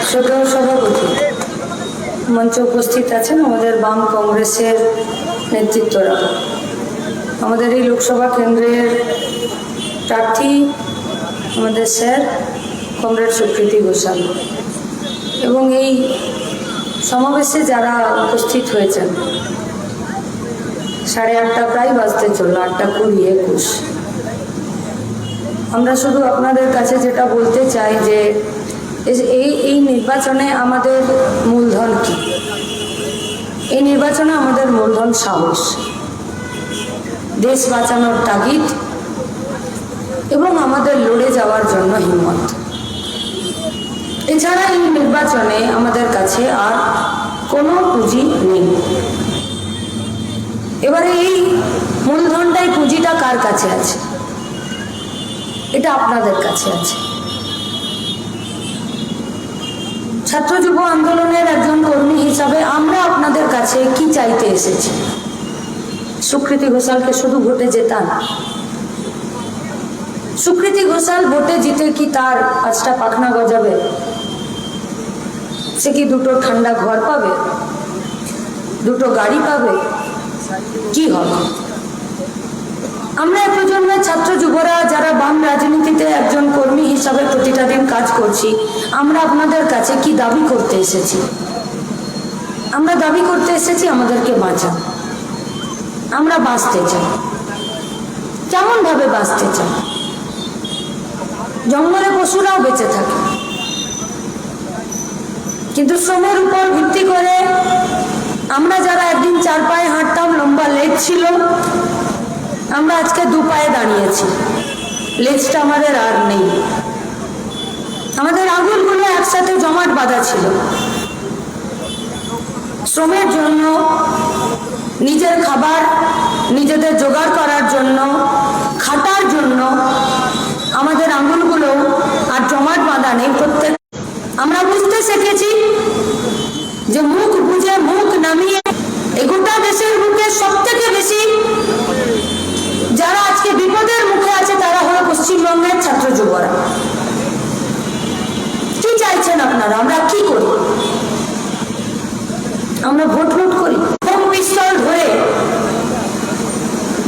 শ্রদ্ধেয় সভাপতি, মঞ্চে উপস্থিত আছেন আমাদের বাম কংগ্রেসের নেতৃত্বরা, আমাদের এই লোকসভা কেন্দ্রের প্রার্থী আমাদের স্যার কমরেড সুকৃতি ঘোষাল এবং এই সমাবেশে যারা উপস্থিত হয়েছেন, 8:30 প্রায় বাজতে চলল, 8:20-21। আমরা শুধু আপনাদের কাছে যেটা বলতে চাই যে এই নির্বাচনে আমাদের মূলধন কি? এই নির্বাচনে আমাদের মূলধন সাহস, দেশ বাঁচানোর তাগিদ এবং আমাদের লড়ে যাওয়ার জন্য হিম্মত। এছাড়া এই নির্বাচনে আমাদের কাছে আর কোনো পুঁজি নেই। এবারে এই মূলধনটাই, পুঁজিটা কার কাছে আছে? এটা আপনাদের কাছে আছে। ছাত্র যুব আন্দোলনের একজন কর্মী হিসাবে আমরা আপনাদের কাছে কি চাইতে এসেছি? সুকৃতি ঘোষালকে শুধু ভোটে জেতান। সুকৃতি ঘোষাল ভোটে জিতে কি তার 5টা পাখনা গজাবে? সে কি 2টো ঠান্ডা ঘর পাবে, 2টো গাড়ি পাবে? কি হবে? আমরা এই প্রজন্মের ছাত্র যুবরা যারা বাম রাজনীতিতে একজন কর্মী হিসাবে প্রতিটা দিন কাজ করছি, আমরা আপনাদের কাছে কি দাবি করতে এসেছি? আমরা দাবি করতে এসেছি আমাদেরকে বাঁচান। আমরা বাঁচতে চাই। কেমন ভাবে বাঁচতে চাই? জঙ্গলে পশুরাও বেঁচে থাকে, কিন্তু শ্রমের উপর ভিত্তি করে আমরা যারা একদিন 4 পায়ে হাঁটতাম, লম্বা লেজ ছিল, আমরা আজকে 2 পায়ে দাঁড়িয়েছি। লেজটা আমাদের আর নেই। আমাদের আঙুলগুলো একসাথে জমাট বাঁধা ছিল। শ্রমের জন্য, নিজের খাবার নিজেদের জোগাড় করার জন্য, খাটার জন্য আমাদের আঙুলগুলো আর জমাট বাঁধা নেই। প্রত্যেক আমরা বুঝতে শিখেছি যে মুখ বুঝে মুখ নামিয়ে এই গোটা দেশের বুকে সব থেকে বেশি যারা আজকে বিপদের মুখে আছে তারা হলো পশ্চিমবঙ্গের ছাত্র যুবরা। কি চাইছেন আপনারা? আমরা কি করি? আমরা ভোট করি, পিস্তল ধরে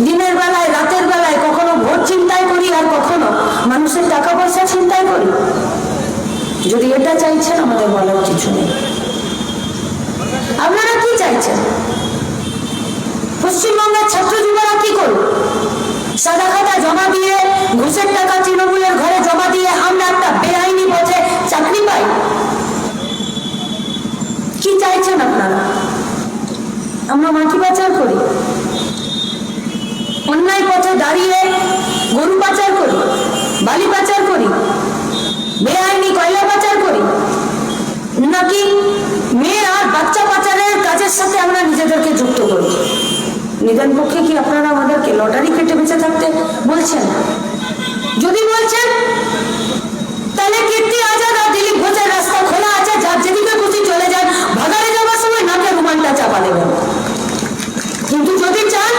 দিনের বেলায়, রাতের বেলায় কখনো ভোট ছিনতাই করি, আর কখনো মানুষের টাকা পয়সা ছিনতাই করি। যদি এটা চাইছেন, আমাদের বলার কিছু নেই। আপনারা কি চাইছেন? পশ্চিমবঙ্গের ছাত্র যুবরা কি করবে? সাদা খাতা জমা দিয়ে, ঘুষের টাকা তৃণমূলের ঘরে জমা দিয়ে আমরা একটা বেআইনি পথে চাকরি পাই? কি চাইছেন আপনারা? আমরা মাটি পাচার করি, অন্যায় পথে দাঁড়িয়ে গরু পাচার করি, বালি পাচার করি, বেআইনি কয়লা পাচার করি, নাকি মেয়ে আর বাচ্চা পাচারের কাজের সাথে আমরা নিজেদেরকে যুক্ত করি? নিদান পক্ষে কি আপনারা আমাদেরকে লটারি কেটে বেঁচে থাকতে বলছেন? যদি বলছেন, তাহলে কীর্তি আজাদ আর দিলীপ ঘোষের রাস্তা খোলা আছে, যার যেদিকে খুশি চলে যান। ভাগাড়ে যাওয়ার সময় নাকে রুমালটা চাপা দেবেন। কিন্তু যদি চান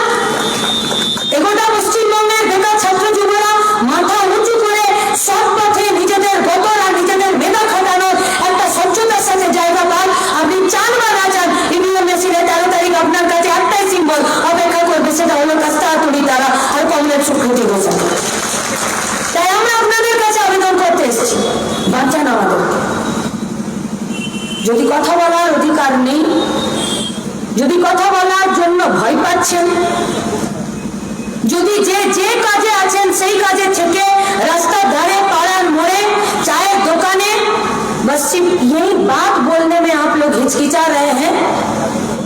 এগোটা পশ্চিমবঙ্গের বেকার ছাত্র যুবরা মাথা উঁচু করে সব পথে নিজেদের গতর আর নিজেদের মেধা খাটানোর একটা স্বচ্ছতার সাথে জায়গা পান, আপনি চান বা না চান, ইভিএম মেশিনে 13 তারিখ আপনার কাছে একটাই সিম্বল অপেক্ষা করবে, সেটা হলো কাস্তা হাতুড়ি তারা আর কমরেড সুকৃতি ঘোষাল। তাই আমরা আপনাদের কাছে আবেদন করতে এসেছি, বাঁচান আমাদের। যদি কথা বলার অধিকার নেই, যদি কথা বলার জন্য ভয় পাচ্ছেন, যদি যে কাজে আছেন সেই কাজে থেকে रास्ता धारे पाड़ार मोड़े चाय दुकाने, बस सिर्फ यही बात बोलने में आप लोग हिचकिचा रहे हैं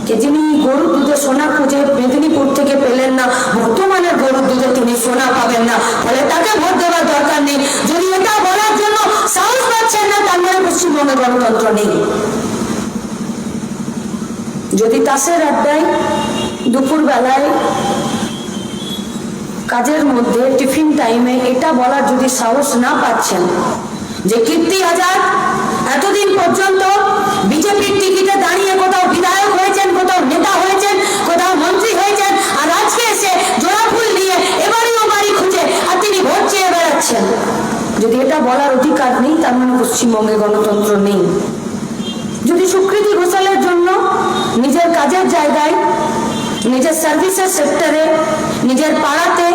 कि जिन्हीं গরুর দুধে সোনা খুঁজে মেদিনীপুর থেকে পেলেন না, বর্তমানের গরুর দুধে তিনি সোনা পাবেন না, ফলে তাকে ভোট দেওয়ার দরকার নেই। যদি এটা বলার জন্য সাহস পাচ্ছেন না, তার মানে পশ্চিমবঙ্গে গণতন্ত্র নেই। যদি তাসের আড্ডায় দুপুর বেলায় কাজের মধ্যে টিফিন টাইমে এটা বলার যদি সাহস না পাচ্ছেন যে কীর্তি আজাদ এতদিন পর্যন্ত বিজেপির টিকিটে দাঁড়িয়ে কোথাও বিধায়ক হয়েছেন, কোথাও নেতা হয়েছেন, কোথাও মন্ত্রী হয়েছেন, আর আজকে এসে জোড়া ফুল নিয়ে এবারেও বাড়ি খুঁজে আর তিনি ভোট চেয়ে বেড়াচ্ছেন, যদি এটা বলার অধিকার নেই, তার মানে পশ্চিমবঙ্গে গণতন্ত্র নেই। কাজের জায়গায়, নিজের সার্ভিসের সেক্টরে, নিজের পাড়াতে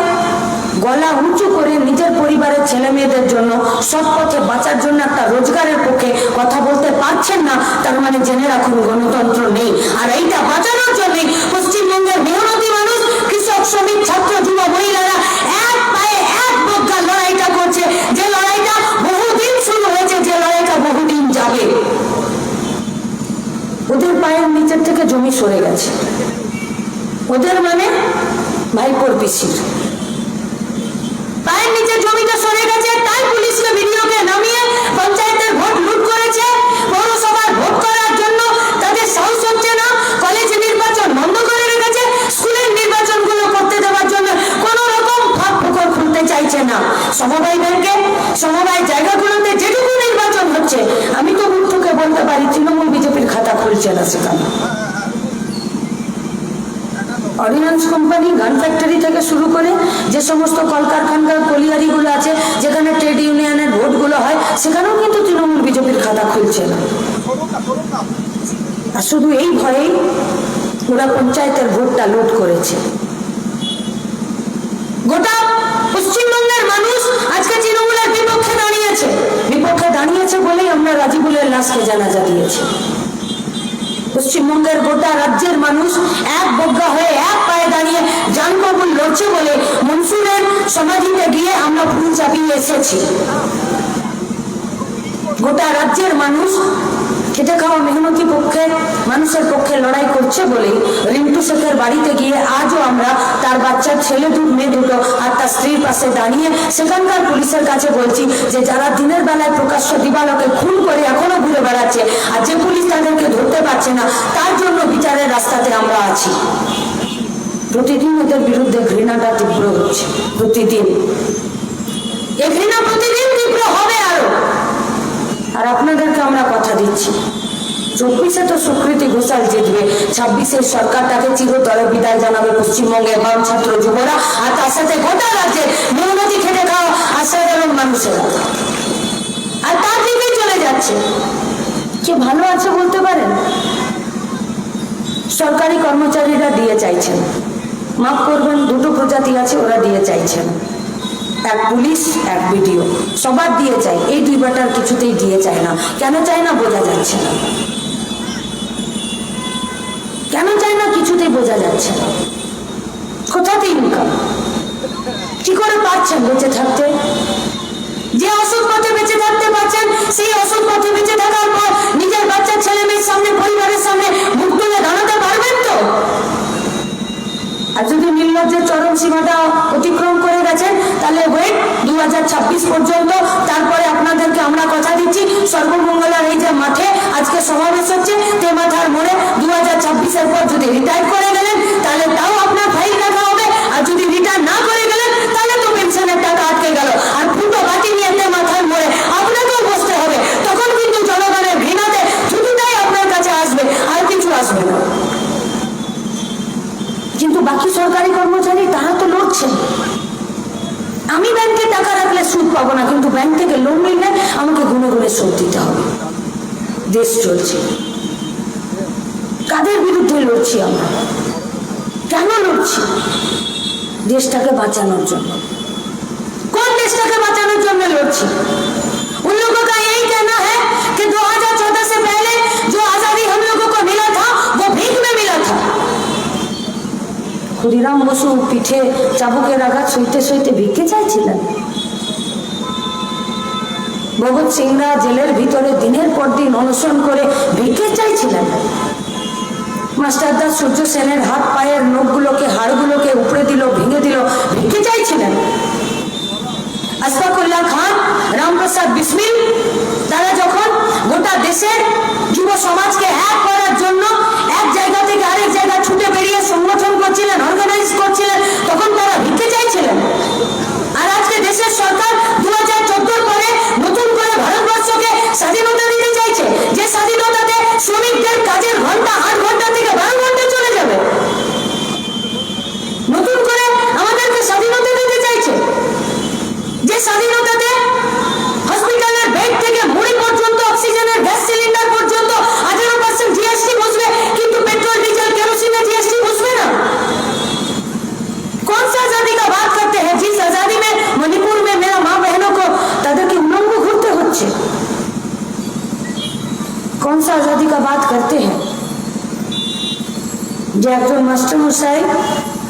গলা উঁচু করে নিজের পরিবারের ছেলে মেয়েদের জন্য সৎ পথে বাঁচার জন্য একটা রোজগারের পক্ষে কথা বলতে পারছেন না, তার মানে জেনে রাখুন গণতন্ত্র নেই। আর এইটা বাঁচানোর জন্যই পশ্চিমবঙ্গের মেহনতি মানুষ, কৃষক, শ্রমিক, ছাত্র, যুব, মহিলারা এক পায়ে এক বজ্ঞা লড়াইটা করছে, যে লড়াইটা বহুদিন শুরু হয়েছে, যে লড়াইটা বহুদিন যাবে। ওদের পায়ের নিচের থেকে জমি সরে গেছে, ওদের মানে ভাইপোর পিসির পায়ের নিচে জমিটা সরে গেছে, তাই পুলিশকে ভিডিওকে নামিয়ে পঞ্চায়েতের ভোট লুট করেছে। পৌরসভার ভোট করার জন্য তাদের সাহস হচ্ছে না, কলেজ নির্বাচন বন্ধ করে রেখেছে, স্কুলের নির্বাচনগুলো করতে দেওয়ার জন্য কোন রকম ফাঁক ফোকর খুলতে চাইছে না। সমবায় ব্যাংকে, সমবায় জায়গাগুলোতে যেটুকু নির্বাচন হচ্ছে, আমি তো মুখ থেকে বলতে পারি তৃণমূল বিজেপির খাতা খুলছে না সেখানে। অর্ডিন্যান্স কোম্পানি, গান ফ্যাক্টরি থেকে শুরু করে যে সমস্ত কলকারখানার কলিয়ারিগুলো আছে, যেখানে ট্রেড ইউনিয়নের ভোটগুলো হয়, সেখানেও কিন্তু তৃণমূল বিজেপির খাতা খুলছে না। আর শুধু এই ভয়েই ওরা পঞ্চায়েতের ভোটটা লুট করেছে। গোটা পশ্চিমবঙ্গের মানুষ আজকে তৃণমূলের বিপক্ষে দাঁড়িয়েছে, বিপক্ষে দাঁড়িয়েছে বলেই আমরা রাজিবুলের লাশকে জানাজা দিয়েছি। পশ্চিমবঙ্গের গোটা রাজ্যের মানুষ এক বজ্ঞা হয়ে এক পায়ে দাঁড়িয়ে জান কবুল লড়ছে বলে মনসুরের সমাধিতে গিয়ে আমরা ফুল চাপিয়ে এসেছি। গোটা রাজ্যের মানুষ খেটে খাওয়া মেহনতি পক্ষে মানুষের পক্ষে লড়াই করছে বলেই রিন্টু শেখের বাড়িতে গিয়ে আজও আমরা তার বাচ্চার ছেলে দুটো, মেয়ে দুটো আর তার স্ত্রীর পাশে দাঁড়িয়ে সেখানকার পুলিশের কাছে বলছি যে যারা দিনের বেলায় প্রকাশ্য দিবালোকে খুন করে এখনো ঘুরে বেড়াচ্ছে, আর যে পুলিশ তাদেরকে ধরতে পারছে না, তার জন্য বিচারের রাস্তাতে আমরা আছি। প্রতিদিন ওদের বিরুদ্ধে ঘৃণাটা তীব্র হচ্ছে, প্রতিদিন এই ঘৃণা প্রতিদিন তীব্র হবে আরো। আর আপনাদেরকে আমরা কথা দিচ্ছি, 24-এ তো সুকৃতি ঘোষাল জিতবে, 26-এর সরকারটাকে চিরতরে বিদায় জানাবে পশ্চিমবঙ্গের বাম ছাত্র যুবরা, আর তার সাথে গোটা রাজ্যের মেহনতি খেটে খাওয়া আর সাধারণ মানুষেরা। আর তার দিকে চলে যাচ্ছে। কে ভালো আছে বলতে পারেন? সরকারি কর্মচারীরা দিয়ে চাইছেন, মাফ করবেন, দুটো প্রজাতি আছে, ওরা দিয়ে চাইছেন। এক পুলিশ, এক বিডিও, সবার দিয়ে চাই, এই দুই বাটার কিছুতেই দিয়ে চায় না। কেন চায় না বোঝা যাচ্ছে না, কেন চায় না কিছুতেই বোঝা যাচ্ছে না। কোথাতে ইনকাম, কি করে পাচ্ছেন বেঁচে থাকতে? যে অসৎ পথে বেঁচে থাকতে পারছেন, সেই অসৎ পথে বেঁচে থাকার পর নিজের বাচ্চা ছেলে মেয়ের সামনে, পরিবারের সামনে মুখ তুলে দাঁড়াতে পারবেন তো? আর যদি নির্লজ্জের চরম সীমাটা অতিক্রম করে গেছেন, তাহলে ওয়েট 2026 পর্যন্ত। তারপরে আপনাদেরকে আমরা কথা দিচ্ছি, সর্বমঙ্গলার এই যে মাঠে আজকে সমাবেশ হচ্ছে, তে মাথার মোড়ে 2026-এর পর যদি রিটায়ার করে গেলেন, তাহলে তাও আপনার ফাইল রাখা হবে, আর যদি রিটায়ার না করে গেলেন, তাহলে তো পেনশনের টাকা আটকে গেল। আর ফুটো বাটি নিয়ে তে মাথার মোড়ে আপনাকেও বসতে হবে। তখন কিন্তু জনগণের ঘৃণাতে শুধুটাই আপনার কাছে আসবে, আর কিছু আসবে না। কিন্তু বাকি সরকারি কর্মচারী তারা তো লড়ছেন। আমি ব্যাংকে টাকা রাখলে সুদ পাবো না, কিন্তু ব্যাংক থেকে লোন নিলে আমাকে গুনে গুনে সুদ দিতে হবে। দেশ চলছে, কাদের বিরুদ্ধে লড়ছি আমরা? কেন লড়ছি? দেশটাকে বাঁচানোর জন্য। কোন দেশটাকে বাঁচানোর জন্য লড়ছি? उन लोगों का यही कहना है कि 2014 से पहले जो आजादी हम लोगों को मिला था वो भीख में मिला था। ক্ষুদিরাম বসু পিঠে চাবুকের আঘাত সইতে সইতে ভিক্ষে চাইছিলেন। ভগৎ সিংরা জেলের ভিতরে দিনের পর দিন অনশন করে ভিক্ষে চাইছিলেন। মাস্টারদা সূর্য সেনের হাত পায়ের নখগুলোকে, হাড়গুলোকে উপড়ে দিল, ভেঙে দিল, ভিক্ষে চাইছিলেন। আশফাকুল্লাহ খান, রামপ্রসাদ বিসমিল, তারা যখন গোটা দেশের যুব সমাজকে এক করার জন্য এক জায়গা থেকে আরেক জায়গা ছুটে বেরিয়ে সংগঠন করছিলেন, অর্গানাইজ করছিলেন, তখন তারা ভিক্ষে চাইছিলেন। আর আজকে দেশের সরকার 2014 পরে নতুন করে ভারতবর্ষকে স্বাধীনতা দিতে চাইছে, যে স্বাধীনতাতে শ্রমিকদের কাজের ঘন্টা 8 ঘন্টা থেকে 12 ঘন্টা চলে যাবে। নতুন করে আমাদেরকে স্বাধীনতা দিতে চাইছে, যে স্বাধীনতাতে হসপিটালের বেড থেকে মুড়ি পর্যন্ত, অক্সিজেনের গ্যাস সিলিন্ডার कौन सा आजादी का बात करते हैं? যে একজন মাস্টারমশাই,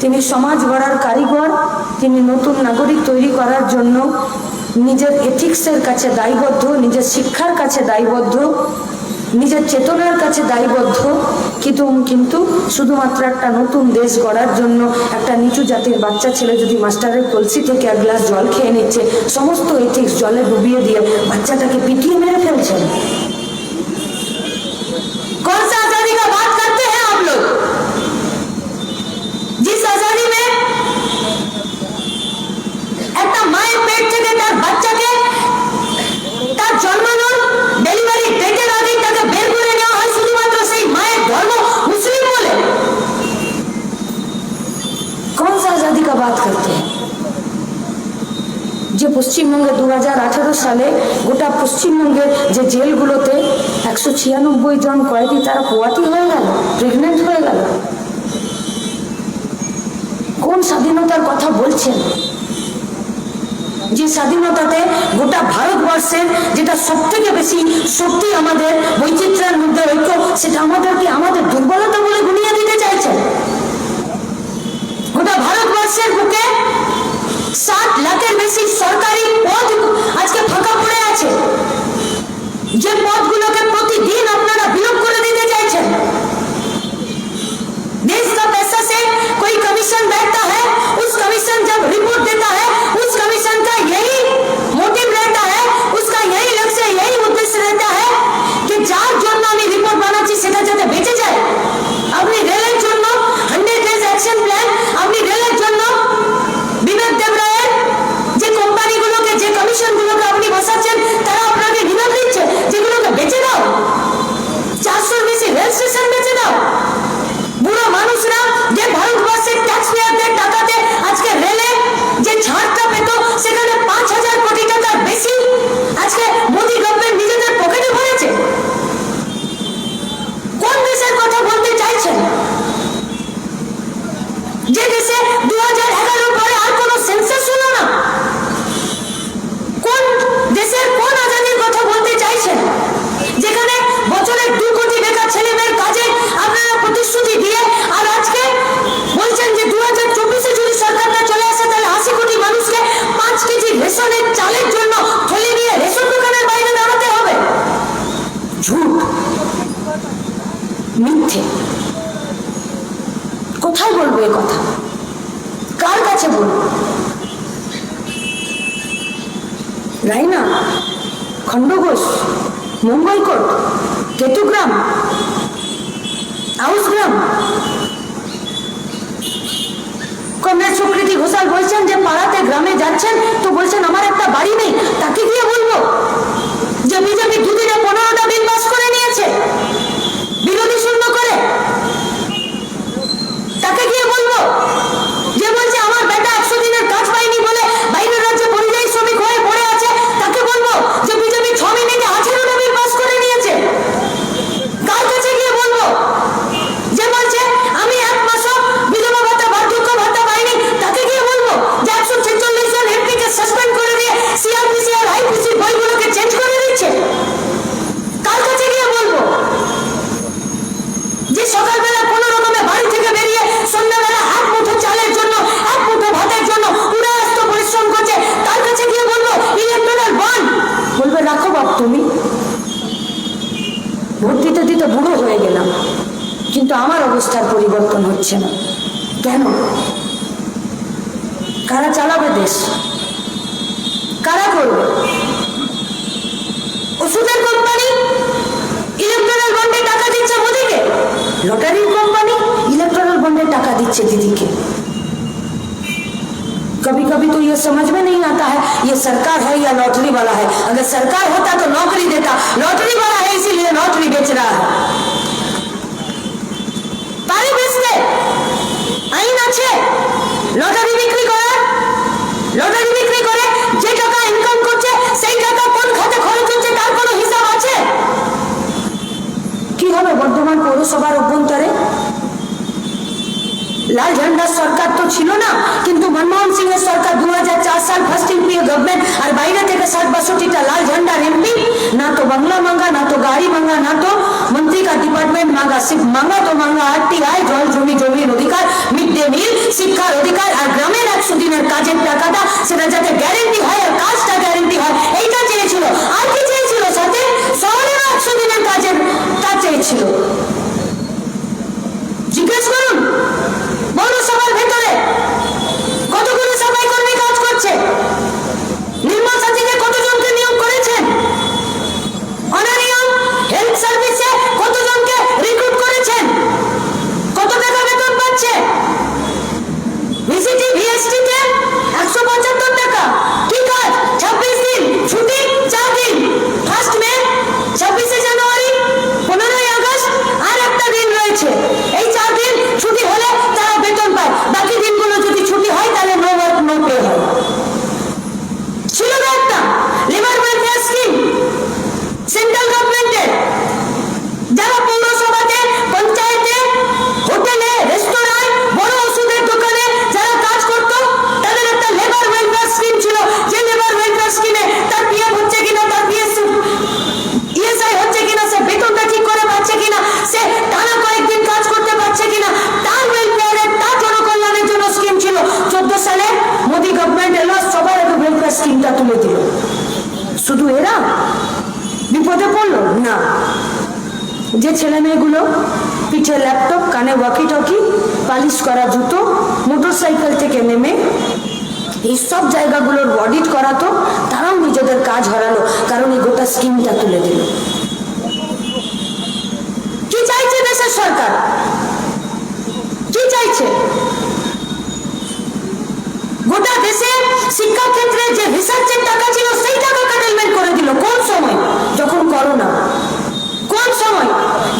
তিনি সমাজ গড়ার কারিগর, তিনি নতুন নাগরিক তৈরি করার জন্য নিজের এথিক্সের কাছে দায়বদ্ধ, নিজের শিক্ষার কাছে দায়বদ্ধ, নিজের চেতনার কাছে দায়বদ্ধ, কিন্তু শুধুমাত্র একটা নতুন দেশ গড়ার জন্য একটা নিচু জাতির বাচ্চা ছেলে যদি মাস্টারের কলসি থেকে এক গ্লাস জল খেয়ে নিচ্ছে, সমস্ত এথিক্স জলে ডুবিয়ে দিয়ে বাচ্চাটাকে পিটিয়ে মেরে ফেলছেন। कौन सा आजादी का बात करते हैं आप लोग? जिस आजादी में একটা মায়ের পেট থেকে তার বাচ্চাকে তার জন্মানোর ডেলিভারি ডেটের আগে তাকে বের করে নেওয়া হয় শুধুমাত্র সেই মায়ের ধর্ম মুসলিম বলে। कौन सा आजादी का बात करते हैं? যে পশ্চিমবঙ্গে 2018 সালে গোটা পশ্চিমবঙ্গের যে জেলগুলোতে 196 জন কয়েদি তারা পোয়াতি হয়ে গেল, প্রেগনেন্ট হয়ে গেল। কোন স্বাধীনতার কথা বলছেন? যে স্বাধীনতাতে গোটা ভারতবর্ষের যেটা সব থেকে বেশি সত্যি আমাদের বৈচিত্র্যের মধ্যে ঐক্য, সেটা আমাদেরকে আমাদের দুর্বলতা বলে গুনিয়ে দিতে চাইছেন। গোটা ভারতবর্ষের বুকে 7 লাখের বেশি সরকারি পদ আজকে ফাঁকা পড়ে আছে, যে পদগুলোকে প্রতিদিন আপনারা বিলোপ করে দিতে চাইছেন। देश का पैसा से कोई कमीशन बैठता है, उस कमीशन जब रिपोर्ट देता है, उस कमीशन का यही मोटिव रहता है, उसका यही लक्ष्य, यही उद्देश्य रहता है कि যার জন্য আমি রিপোর্ট বানাচ্ছি সেটা যাতে বেঁচে যায়। আপনি রেলের জন্য 100 ডেজ অ্যাকশন প্ল্যান, আপনি রেলের জন্য বিবেক দেবরায়ের যে কোম্পানিগুলোকে, যে কমিশনগুলোকে আপনি বসাচ্ছেন, তারা আপনাকে নিলাম দিচ্ছে, যেগুলোকে বেঁচে দাও। 400 বেশি রেল স্টেশন বেঁচে দাও। বুড়ো মানুষরা যে ভারতবর্ষের ট্যাক্স পেয়ারদের টাকাতে আজকে রেলে যে ছাড়টা পেত, সেখানে 5000 কোটি টাকার বেশি আজকে মোদী গভর্নমেন্ট নিজেদের পকেটে ভরেছে। কোন দেশের কথা বলতে চাইছেন? যে দেশে 2011 পরে আর কোনো সেন্সাস হলো না। কোন দেশের কোন আজাদির কথা বলতে চাইছেন? যেখানে বছরে 2 কোটি বেকার ছেলে মেয়ের কাজে আপনারা প্রতিশ্রুতি দিয়ে আর আজকে বলছেন যে 2024-এ যদি সরকারটা চলে আসে তাহলে 80 কোটি মানুষকে 5 কেজি রেশনের চালের জন্য থলি নিয়ে রেশন দোকানের বাইরে দাঁড়াতে হবে। ঝুট, মিথ্যে। কোথায় বলবো এই কথা? কার কাছে বলবো? রায়না, খন্ডঘোষ, মুম্বাইকোট, কেতুগ্রাম, আউসগ্রাম। কমরেড সুকৃতি ঘোষাল বলছেন যে পাড়াতে গ্রামে যাচ্ছেন তো বলছেন আমার একটা বাড়ি নেই। তাকে গিয়ে বলবো যে বিজেপি দুদিনে 15টা বিল পাস করে নিয়েছে বিরোধী শূন্য করে। তাকে গিয়ে বলবো যে বলছে আমার বেটা 100 দিনের কাজ পায়নি বলে বাইরের রাজ্যে পরিযায়ী শ্রমিক হয়ে পড়ে আছে। তাকে বলবো যে বিজেপি 6 মিনিটে 18টা বিল পাস করে নিয়েছে। কার কাছে গিয়ে বলবো যে বলছে আমি 1 মাসও বিধবা ভাতা, বার্ধক্য ভাতা পাইনি? তাকে গিয়ে বলবো যে 146 জন এমপিকে সাসপেন্ড করে দিয়ে সিআরপিসি আর আইপিসি বইগুলোকে চেঞ্জ করে দিচ্ছে। কার কাছে গিয়ে বলবো যে সকালবেলা কোনো রকমে বাড়ি থেকে বেরিয়ে সন্ধ্যাবেলা 1 মুঠো চালের জন্য, 1 মুঠো ভাতের জন্য উড়াস্ত পরিশ্রম করছে? তার কাছে গিয়ে বলবো ইলেকট্রাল বন্ড। বলবে রাখো বাপ তুমি। ভোট দিতে দিতে বুড়ো হয়ে গেলাম, কিন্তু আমার অবস্থার পরিবর্তন হচ্ছে না। কেন? কারা চালাবে দেশ? কারা করবে? ওষুধের কোম্পানি ইলেকট্রাল বন্ডে টাকা দিচ্ছে মোদিকে, লটারির কোম্পানি इलेक्टोरल बॉन्डे टाका दीजिए दीदी के। कभी कभी तो ये समझ में नहीं आता है ये सरकार है या लॉटरी वाला है। अगर सरकार होता तो नौकरी देता, लॉटरी वाला है इसीलिए लॉटरी बेच रहा है। तारी बेचते आईन আছে লটারি বিক্রি করে, লটারি বিক্রি করে যে টাকা ইনকাম করছে সেই টাকা কোন খাতে খরচ হচ্ছে তার কোনো হিসাব আছে? কি হবে বর্ধমান পৌরসভার অভ্যন্তরে? লাল ঝান্ডার সরকার তো ছিল না, কিন্তু মনমোহন সিং এর সরকার 2004 সাল ফার্স্ট ইউপিএ গভর্নমেন্ট আর বাইরে থেকে 60-62টা লাল ঝান্ডার এমপি, না তো বাংলা মাঙ্গা, না তো গাড়ি মাঙ্গা, না তো ডিপার্টমেন্ট মাঙ্গা, মাঙ্গা তো মাঙ্গা আরটিআই, জল জমি জমির অধিকার, মিড ডে মিল, শিক্ষার অধিকার, আর গ্রামের 100 দিনের কাজের টাকাটা সেটা যাতে গ্যারেন্টি হয় আর কাজটা গ্যারেন্টি হয়, এইটা চেয়েছিল। আর কি চেয়েছিল সাথে? শহরের 100 দিনের কাজের তা চেয়েছিল। জিজ্ঞেস করুন পৌরসভার ভেতরে কতগুলো সাফাই কর্মী কাজ করছে, নির্মল সাথীতে কতজনকে নিয়োগ করেছেন, অনারিয়াম হেলথ সার্ভিসে কতজনকে রিক্রুট করেছেন, কত টাকা বেতন পাচ্ছে, ভিসিটি ভিএসটি তে 175 টাকা। কি কাজ? 26 দিন ছুটি, 4 দিন, 1 মে, 26 জানুয়ারি, 15 আগস্ট, আর একটা দিন রয়েছে। এই 4 দিন ছুটি হলে তারা বেতন পায়, বাকি দিনগুলো যদি ছুটি হয় তাহলে নো ওয়ার্ক নো পে হয়। ছিল না একটা লেবার ওয়েলফেয়ার স্কিম সেন্ট্রাল গভর্নমেন্টের? যারা পৌরসভাতে, পঞ্চায়েতে, হোটেলে, রেস্তোরাঁয়, বড় ওষুধের দোকানে যারা কাজ করতো তাদের একটা লেবার ওয়েলফেয়ার স্কিম ছিল। যে লেবার ওয়েলফেয়ার স্কিমে তার পিএফ হচ্ছে কিনা, তার ইএসআই হচ্ছে কিনা, সে বেতনটা ঠিক করে পাচ্ছে কিনা, সে টানা কয়েকদিন কাজ করতে পারছে কিনা, তার ওয়েলফেয়ারের, তার জনকল্যাণের জন্য স্কিম ছিল। 14 সালে মোদী গভর্নমেন্ট এলো, সবার আগে ওয়েলফেয়ার স্কিমটা তুলে দিল। শুধু এরা বিপদে পড়লো না, যে ছেলে মেয়েগুলো পিঠে ল্যাপটপ, কানে ওয়াকি টকি, পালিশ করা জুতো, মোটরসাইকেল থেকে নেমে এই সব জায়গাগুলোর অডিট করাতো, তারাও নিজেদের কাজ হারালো, কারণ এই গোটা স্কিমটা তুলে দিল। কি চাইছে দেশের সরকার? কি চাইছে? গোটা দেশে শিক্ষা ক্ষেত্রে যে রিসার্চের টাকা ছিল সেই টাকা কাটেলমেন্ট করে দিল। কোন সময়? যখন করোনা। কোন সময়?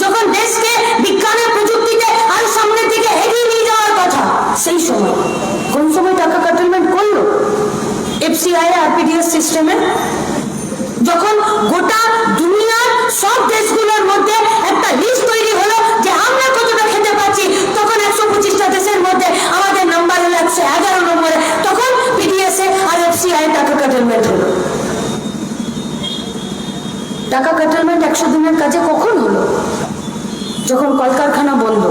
যখন দেশকে বিজ্ঞানের প্রযুক্তিতে আর সামনের দিকে এগিয়ে নিয়ে যাওয়ার কথা, সেই সময়। কোন সময় টাকা কাটেলমেন্ট করলো? এফসিআই আরপিডিএস সিস্টেমে যখন গোটা দুনিয়ার সব দেশগুলোর মধ্যে একটা লিস্ট তৈরি হলো যে আমরা কতটা খেতে পাচ্ছি, তখন 125টা দেশের মধ্যে আমাদের নাম্বার হলো 111 নম্বরে, তখন পিডিএসএ আর এফসিআই টাকা কাটেলমেন্ট হলো। টাকা কাটেলমেন্ট 100 দিনের কাজে কখন হলো? যখন কলকারখানা বন্ধ,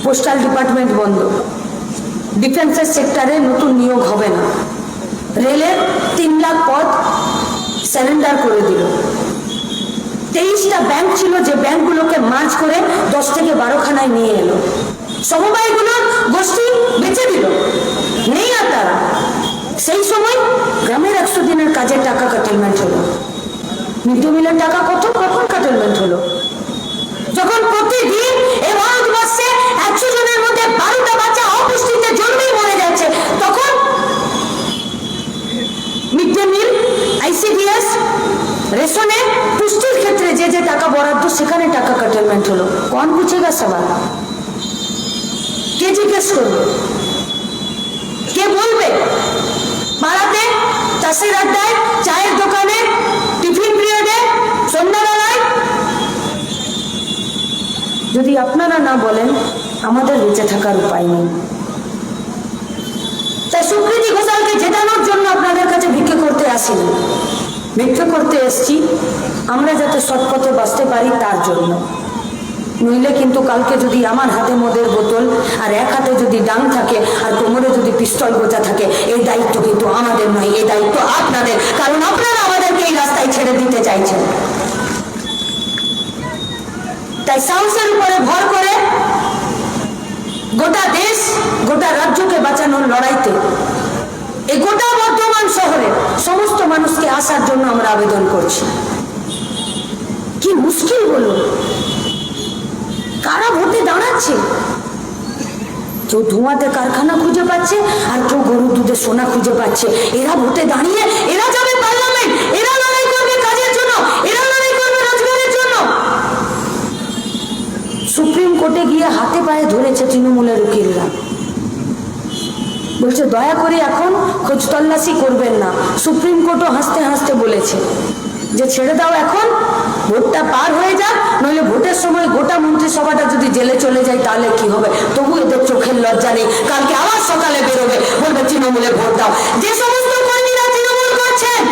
পোস্টাল ডিপার্টমেন্ট বন্ধ, ডিফেন্সের সেক্টরে নতুন নিয়োগ হবে না, রেলের 3 লাখ পদ স্যারেন্ডার করে দিল। 23টা ব্যাংক ছিল, যে ব্যাংকগুলোকে মার্জ করে 10 থেকে 12 খানায় নিয়ে এলো। সমবায়গুলোর গোষ্ঠী বেঁচে দিল, নেই আর তারা। সেই সময় গ্রামের 100 দিনের কাজের টাকা কাটেলমেন্ট হলো। মিড ডে মিলের টাকা কখন কাটেলমেন্ট হলো? যখন প্রতিদিন এই ভারতবর্ষে 100 জনের মধ্যে 12টা বাচ্চা অপুষ্টিতে জন্মেই মরে যাচ্ছে, তখন মিড ডে মিল, আইসিডিএস, রেশনে, পুষ্টির ক্ষেত্রে যে যে টাকা বরাদ্দ, সেখানে টাকা কাটেলমেন্ট হলো। কौन पूछेगा सवाल? কে জিজ্ঞেস করবে? কে বলবে? পাড়াতে, চাষের আড্ডায়, চায়ের দোকানে, টিফিন পিরিয়ডে, সন্ধ্যাবেলায়, যদি আপনারা না বলেন আমাদের বেঁচে থাকার উপায় নেই। তাই সুকৃতি ঘোষালকে জেতানোর জন্য আপনাদের কাছে ভিক্ষে করতে আসিনি, ভিক্ষে করতে এসছি আমরা যাতে সৎপথে বাঁচতে পারি তার জন্য। নইলে কিন্তু কালকে যদি আমার হাতে মদের বোতল আর এক হাতে যদি ডাং থাকে আর কোমরে যদি পিস্তল গোজা থাকে, এই দায়িত্ব কিন্তু আমাদের নয়, এই দায়িত্ব আপনাদের, কারণ আপনারা আমাদেরকে এই রাস্তায় ছেড়ে দিতে চাইছেন। তাই সাহসের উপরে ভর করে গোটা দেশ, গোটা রাজ্যকে বাঁচানোর লড়াইতে এই গোটা বর্ধমান শহরে সমস্ত মানুষকে আসার জন্য আমরা আবেদন করছি। কি মুশকিল বলুন, কারা ভোটে দাঁড়াচ্ছে? কেউ ধোঁয়াতে কারখানা খুঁজে পাচ্ছে আর কেউ গরুর দুধে সোনা খুঁজে পাচ্ছে। এরা ভোটে দাঁড়িয়ে এরা যাবে পার্লামেন্ট, এরা লড়াই করবে কাজের জন্য, এরা লড়াই করবে রোজগারের জন্য। সুপ্রিম কোর্টে গিয়ে হাতে পায়ে ধরেছে তৃণমূলের উকিলরা, বলছে দয়া করে এখন খোঁজ তল্লাশি করবেন না। সুপ্রিম কোর্টও হাসতে হাসতে বলেছে যে ছেড়ে দাও, এখন ভোটটা পার হয়ে যাক, নইলে ভোটের সময় গোটা মন্ত্রিসভাটা যদি জেলে চলে যায় তাহলে কি হবে? তবু এদের চোখের লজ্জা নেই, কালকে আবার সকালে বেরোবে, বলবে তৃণমূলে ভোট দাও। যে সমস্ত কর্মীরা তৃণমূল করছেন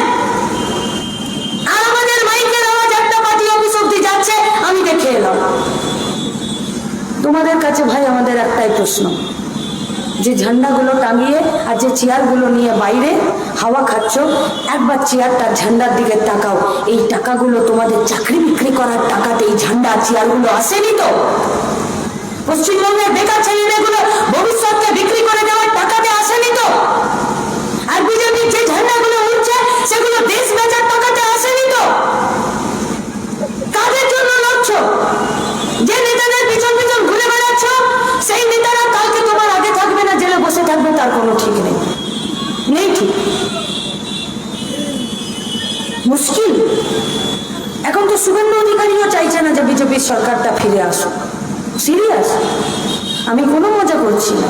আর আমাদের মাইকের আওয়াজ একটা পার্টি অফিস অব্দি যাচ্ছে, আমি দেখে এলাম। কাছে ভাই আমাদের একটাই প্রশ্ন, যে ঝান্ডাগুলো টাঙিয়ে আর যে চেয়ারগুলো নিয়ে বাইরে হাওয়া খাচ্ছ, একবার চেয়ারটা ঝান্ডার দিকে তাকাও। এই টাকাগুলো তোমাদের চাকরি বিক্রি করার টাকাতে এই ঝান্ডা চেয়ারগুলো আসেনি তো? পশ্চিমবঙ্গের বেকার ছেলেমেয়েগুলো ভবিষ্যৎকে বিক্রি করে দেওয়ার টাকাতে আসেনি তো? আর বিজেপির যে ঝান্ডাগুলো উঠছে সেগুলো দেশ বেচার টাকাতে আসেনি তো? কাদের জন্য লড়ছ? যে নেতাদের পিছন পিছন ঘুরে বেড়াচ্ছ, সেই নেতারা কালকে তোমার আগে থাকবে না জেলে বসে থাকবে, তার কোনো ঠিক নেই। নেই ঠিক, মুশকিল। এখন তো শুভেন্দু অধিকারীও চাইছে না যে বিজেপির সরকারটা ফিরে আসুক। সিরিয়াস, আমি কোনো মজা করছি না।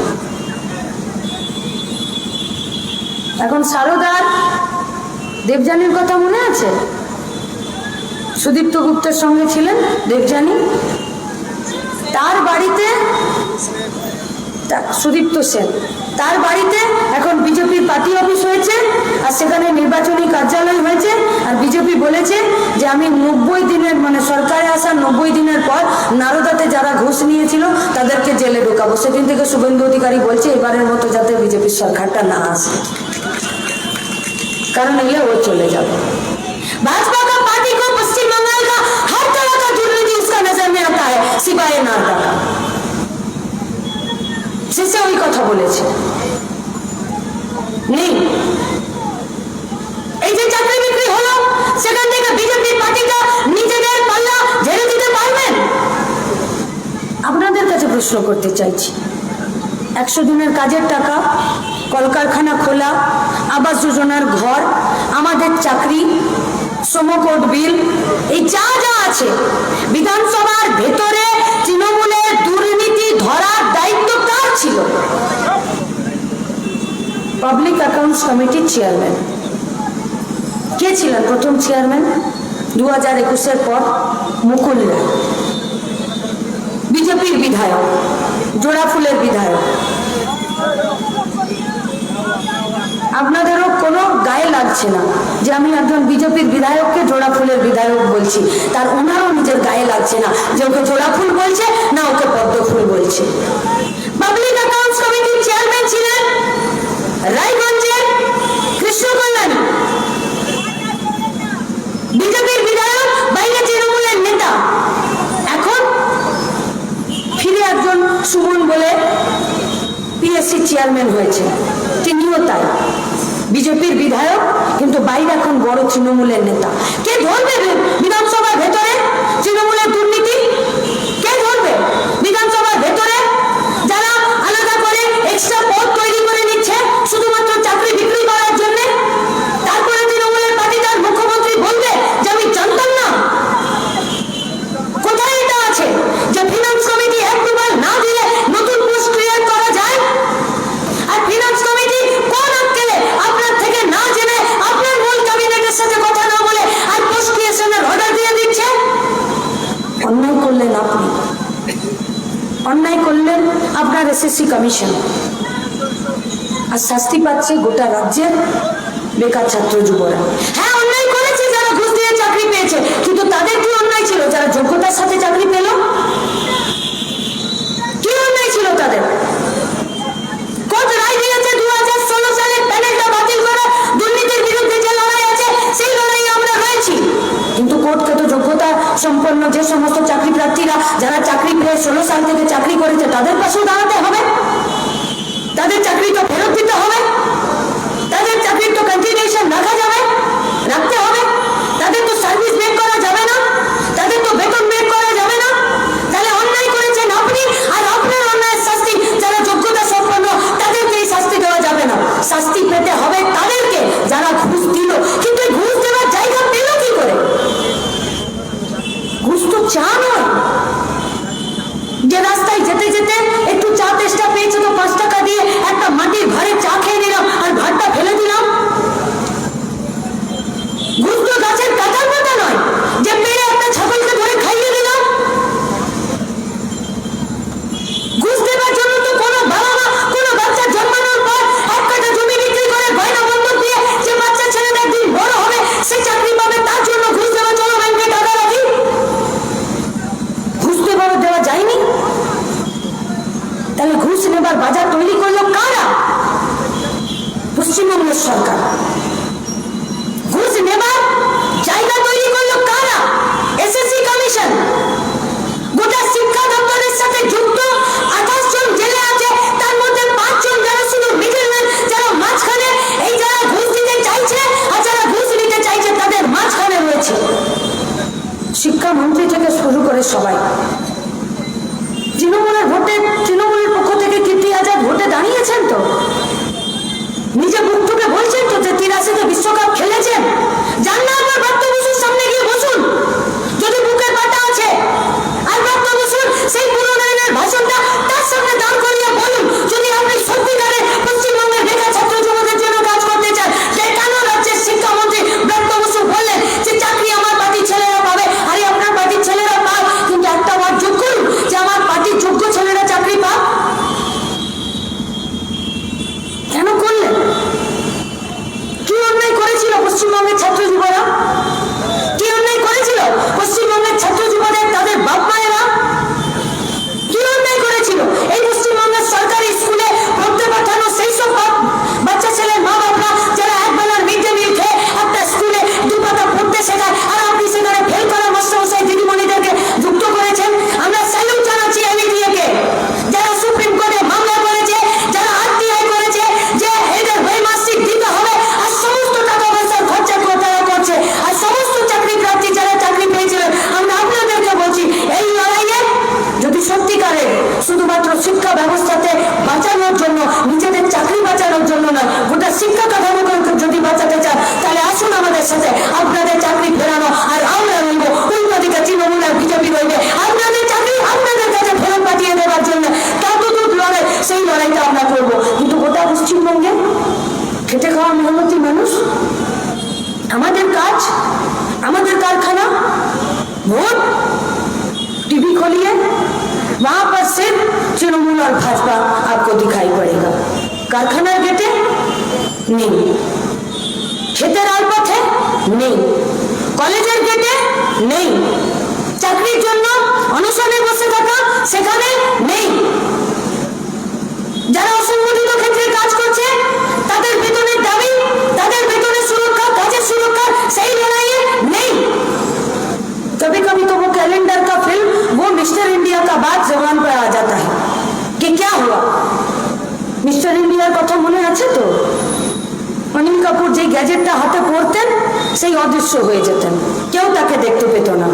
এখন সারদার দেবযানীর কথা মনে আছে? সুদীপ্ত গুপ্তের সঙ্গে ছিলেন দেবযানী, তার বাড়িতে সুদীপ্ত সেন, তার বাড়িতে এখন বিজেপির পার্টি অফিস হয়েছে আর সেখানে নির্বাচনী কার্যালয় হয়েছে। আর বিজেপি বলেছে যে আমি 90 দিনের মানে সরকারে আসার 90 দিনের পর নারদাতে যারা ঘুষ নিয়েছিল তাদেরকে জেলে ঢোকাবো। সেদিন থেকে শুভেন্দু অধিকারী বলছে এবারের মতো যাতে বিজেপির সরকারটা না আসে, কারণ এলে ও চলে যাবে। भाजपा का पार्टी को पश्चिम बंगाल का हर तरह का दुर्नीति उसका नजर में आता है, सिवाय नारदा का। শেষে ওই কথা বলেছে নেই। এই যে চাকরি বিক্রি হলো, সেখান থেকে বিজেপি পার্টিটা নিজেদের পাল্লা ঝেড়ে দিতে পারবেন? আপনাদের কাছে প্রশ্ন করতে চাইছি, 100 দিনের কাজের টাকা, কলকারখানা খোলা, আবাস যোজনার ঘর, আমাদের চাকরি, শ্রমকোড বিল, এই যা যা আছে, বিধানসভার ভেতরে তৃণমূলের দুর্নীতি ধরার দায়িত্ব কার ছিল? পাবলিক অ্যাকাউন্টস কমিটির চেয়ারম্যান। কে ছিলেন প্রথম চেয়ারম্যান? 2021-এর পর মুকুল রায়, বিজেপির বিধায়ক, জোড়াফুলের বিধায়ক। আপনাদেরও কোনো গায়ে লাগছে না যে আমি একজন বিজেপির বিধায়ককে জোড়াফুলের বিধায়ক বলছি, তার ওনারও নিজের গায়ে লাগছে না যে ওকে জোড়াফুল বলছে না ওকে পদ্মফুল বলছে। পাবলিক অ্যাকাউন্টস কমিটির চেয়ারম্যান ছিলেন রায়গঞ্জের কৃষ্ণ কল্যাণী, বিজেপির বিধায়ক, বাইরে তৃণমূলের নেতা। এখন ফিরে একজন সুমন বলে পিএসসি চেয়ারম্যান হয়েছে, তিনিও তাই বিজেপির বিধায়ক, কিন্তু বাইরে এখন বড় তৃণমূলের নেতা। কে ধরবে বিধানসভার ভেতরে তৃণমূলের দুর্নীতি? কে ধরবে বিধানসভার ভেতরে যারা আলাদা করে এক্সট্রা পদ তৈরি করে নিচ্ছে শুধুমাত্র চাকরি বিক্রি করার জন্য? তারপরে তৃণমূলের পার্টি তার মুখ্যমন্ত্রী বলবে যে আমি জানতাম না? কোথায় এটা আছে যে ফিনান্স কমিটি অ্যাপ্রুভাল না দিলে নতুন পোস্ট ক্রিয়েট করা যায়? আর ফিনান্স কমিটি কোন আক্কেলে আপনার থেকে না জেনে আপনার মূল ক্যাবিনেটের সাথে কথা না বলে আর পোস্ট ক্রিয়েশনের অর্ডার দিয়ে দিচ্ছে? অন্যায় করলেন আপনি, অন্যায় করলেন আপনার এসএসসি কমিশন, আর শাস্তি পাচ্ছে গোটা রাজ্যের বেকার ছাত্র যুবরা। হ্যাঁ, অন্যায় করেছে যারা ঘুষ দিয়ে চাকরি পেয়েছে, কিন্তু তাদের কি অন্যায় ছিল যারা যোগ্যতার সাথে চাকরি পেল? কি অন্যায় ছিল তাদের? কোর্ট রায় দিয়েছে 2016 সালের প্যানেলটা বাতিল করে দুর্নীতির বিরুদ্ধে যে লড়াই আছে সেই লড়াই আমরা রয়েছি, কিন্তু কোর্টকে তো যোগ্যতা সম্পন্ন যে সমস্ত চাকরি প্রার্থীরা যারা চাকরি পেয়ে 16 সাল থেকে চাকরি করেছে তাদের পাশেও দাঁড়াতে হবে, তাদের চাকরি তো ফেরত দিতে হবে, তাদের চাকরির তো কন্টিনিউশন রাখা যাবে, রাখতে হবে, তাদের তো সার্ভিস ব্রেক করা যাবে না, তাদের তো বেতন ব্রেক করা যাবে না। তাহলে অন্যায় করেছেন আপনি, আর আপনার অন্যায়ের শাস্তি যারা যোগ্যতা সম্পন্ন তাদেরকে এই শাস্তি দেওয়া যাবে না, শাস্তি পেতে হবে তাদেরকে যারা ঘুষ দিল। কিন্তু ঘুষ দেওয়ার জায়গা পেল কি করে? ঘুষ তো চা নয় যে রাস্তায় যেতে যেতে একটু চা তেষ্টা পেয়েছে তো 5 টাকা দিয়ে একটা মাটির ঘরে চা খেয়ে নিলাম, দেবার বাজার তৈরি করলো কারা? পশ্চিমবঙ্গের সরকার। ঘুষ নেবার জায়গা তৈরি করলো কারা? SSC commission. গোটা শিক্ষা দপ্তরের সাথে যুক্ত 28 জন জেলে আছে, তার মধ্যে 5 জন যারা শুধু মিডলম্যান, যারা মাঝখানে, এই যারা ঘুষ দিতে চাইছে আর যারা ঘুষ নিতে চাইছে তাদের মাঝখানে রয়েছে। শিক্ষামন্ত্রী থেকে শুরু করে সবাই। তৃণমূলের পক্ষ থেকে কীর্তি আজাদ ভোটে দাঁড়িয়েছেন তো, নিজে মুখ থেকে বলছেন তো যে 83-তে বিশ্বকাপ খেলেছেন। যান না একবার ব্রাত্য বসুর সামনে গিয়ে বসুন, যদি বুকের পাটা আছে, আর ব্রাত্য বসুর সেই পুরোনো দিনের ভাষণটা তার সামনে দাঁড় করিয়ে বলুন, যদি আপনি সত্যিকারে পশ্চিমবঙ্গের বেকার ছাত্র যুবকদের জন্য কাজ করতে চান। কেন রাজ্যের শিক্ষামন্ত্রী ব্রাত্য বসু বললেন যে চাকরি আমার পার্টির ছেলেরা পাবে? আরে আপনার পার্টির ছেলেরা পাক, কিন্তু একটা বার যোগ করুন যে আমার পার্টির যোগ্য ছেলেরা চাকরি পাক। কেন করলেন? কি অন্যায় করেছিল পশ্চিমবঙ্গের ছাত্র যুবরা? কি অন্যায় করেছিল পশ্চিমবঙ্গের ছাত্র যুবদের তাদের বাপ মায়েরা? কি অন্যায় করেছিল? এই পশ্চিমবঙ্গের সরকারি স্কুলে পড়তে পাঠানো সেই সব বাচ্চা ছেলের মা বাপরা যারা একবেলার মিড ডে মিল খেয়ে একটা স্কুলে দুপাতা পড়তে শেখায়, আর আপনি সেখানে ফেল করা মাস্টারমশাই দিদিমণিদেরকে যুক্ত করেছেন। আমরা স্যালুট জানাচ্ছি এনইটিএকে, যারা সুপ্রিম কোর্টে মামলা করেছে, যারা আরটিআই করেছে যে এদের বৈমাসিক দিতে হবে, আর সমস্ত টাকা পয়সার খরচা তারা করছে, আর সমস্ত চাকরি প্রার্থী যারা চাকরি পেয়েছিলেন। আমরা আপনাদেরকে বলছি, এই লড়াইয়ে যদি সত্যিকারে শুধুমাত্র শিক্ষা ব্যবস্থাতে বাঁচানোর জন্য, নিজেদের চাকরি বাঁচানোর জন্য নয়, গোটা শিক্ষা কাঠামোকে যদি বাঁচাতে চান, তাহলে আসুন আমাদের সাথে, আপনাদের চাকরি ফেরানো, আর আমরা রইব উল্টো দিকে, তৃণমূল আর বিজেপি রইবে আপনাদের চাকরি আপনাদের কাছে ফেরত পাঠিয়ে দেওয়ার জন্য। কতদূর লড়াই, সেই লড়াইটা আমরা করবো। কিন্তু গোটা পশ্চিমবঙ্গে খেটে খাওয়া মেহনতি মানুষ, আমাদের কাজ, আমাদের কারখানা, ভোট टीवी खोलिए, वहां पर सिर्फ तृणमूल और भाजपा आपको दिखाई पड़ेगा। कारखाना गेटे नहीं, खेतेर आलपथे नहीं, कॉलेजर गेटे नहीं, চাকরির জন্য অনশনে বসে থাকা সেখানে নেই, যারা অসংগঠিত ক্ষেত্রে কাজ করছে তাদের বেতনের দাবি, তাদের বেতনের সুরক্ষা, কাজের সুরক্ষা, সেই লড়াইয়ে নেই। कभी कभी तो वो कैलेंडर का फिल्म, वो मिस्टर इंडिया का बात जबान पर आ जाता है कि क्या हुआ। मिस्टर इंडियार কথা মনে আছে তো? অনিল কাপুর যে গ্যাজেটটা হাতে পড়তেন সেই অদৃশ্য হয়ে যেতেন, কেউ তাকে দেখতে পেত না।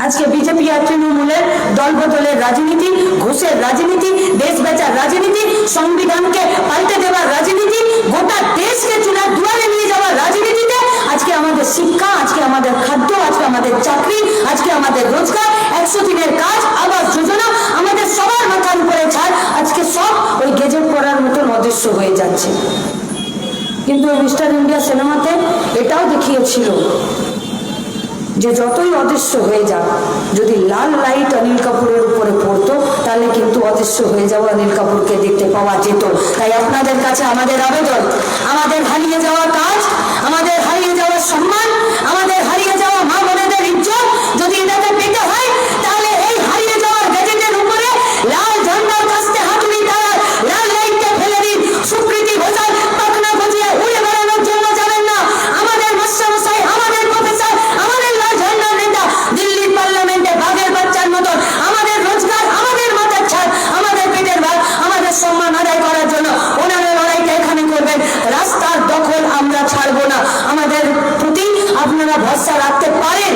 আজকে বিজেপি আর তৃণমূলের দল বদলের রাজনীতি, ঘুষের রাজনীতি, দেশ বেচার রাজনীতি, সংবিধানকে পাল্টে দেওয়ার রাজনীতি, গোটা দেশকে চুলার দুয়ারে নিয়ে যাওয়ার রাজনীতিতে আজকে আমাদের শিক্ষা, আজকে আমাদের খাদ্য, আজকে আমাদের চাকরি, আজকে আমাদের রোজগার, 100 দিনের কাজ, আবাস যোজনা, আমাদের সবার মাথার উপরে ছাড়, আজকে সব ওই গেজেট পড়ার মতন অদৃশ্য হয়ে যাচ্ছে। কিন্তু মিস্টার ইন্ডিয়া সিনেমাতে এটাও দেখিয়েছিল যে যতই অদৃশ্য হয়ে যাক, যদি লাল লাইট অনিল কাপুরের উপরে পড়তো তাহলে কিন্তু অদৃশ্য হয়ে যাওয়া অনিল কাপুরকে দেখতে পাওয়া যেত। তাই আপনাদের কাছে আমাদের আবেদন, আমাদের হারিয়ে যাওয়া কাজ, আমাদের হারিয়ে যাওয়া সম্মান, আমাদের হারিয়ে যাওয়া মা বোনেদের ইজ্জত যদি এটাকে পেতে হয়, তাহলে এই হারিয়ে যাওয়ার গ্যাজেটের উপরে লাল ঝান্ডার কাছে হাতুড়ি তারা লাল লাইটকে ফেলে দিন। সুকৃতি ঘোষাল পাখনা গজিয়ে উড়ে বেড়ানোর জন্য যাবেন না। আমাদের মাস্টারমশাই, আমাদের প্রফেসর, আমাদের লাল ঝান্ডার নেতা দিল্লির পার্লামেন্টে বাঘের বাচ্চার মতন আমাদের রোজগার, আমাদের মাথার ছাদ, আমাদের পেটের ভাত, আমাদের সম্মান আদায় করার জন্য ওনারা লড়াইটা এখানে করবেন। রাস্তার দখল আমরা ছাড়বো না। আমাদের প্রতি আপনারা ভরসা রাখতে পারেন,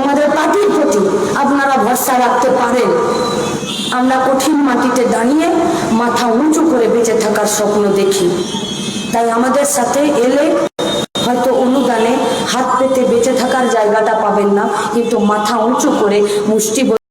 আমাদের পার্টির প্রতি আপনারা ভরসা রাখতে পারেন। আমরা কঠিন মাটিতে দাঁড়িয়ে মাথা উঁচু করে বেঁচে থাকার স্বপ্ন দেখি। তাই আমাদের সাথে এলে হয়তো অনুদানে হাত পেতে বেঁচে থাকার জায়গাটা পাবেন না, কিন্তু মাথা উঁচু করে মুষ্টি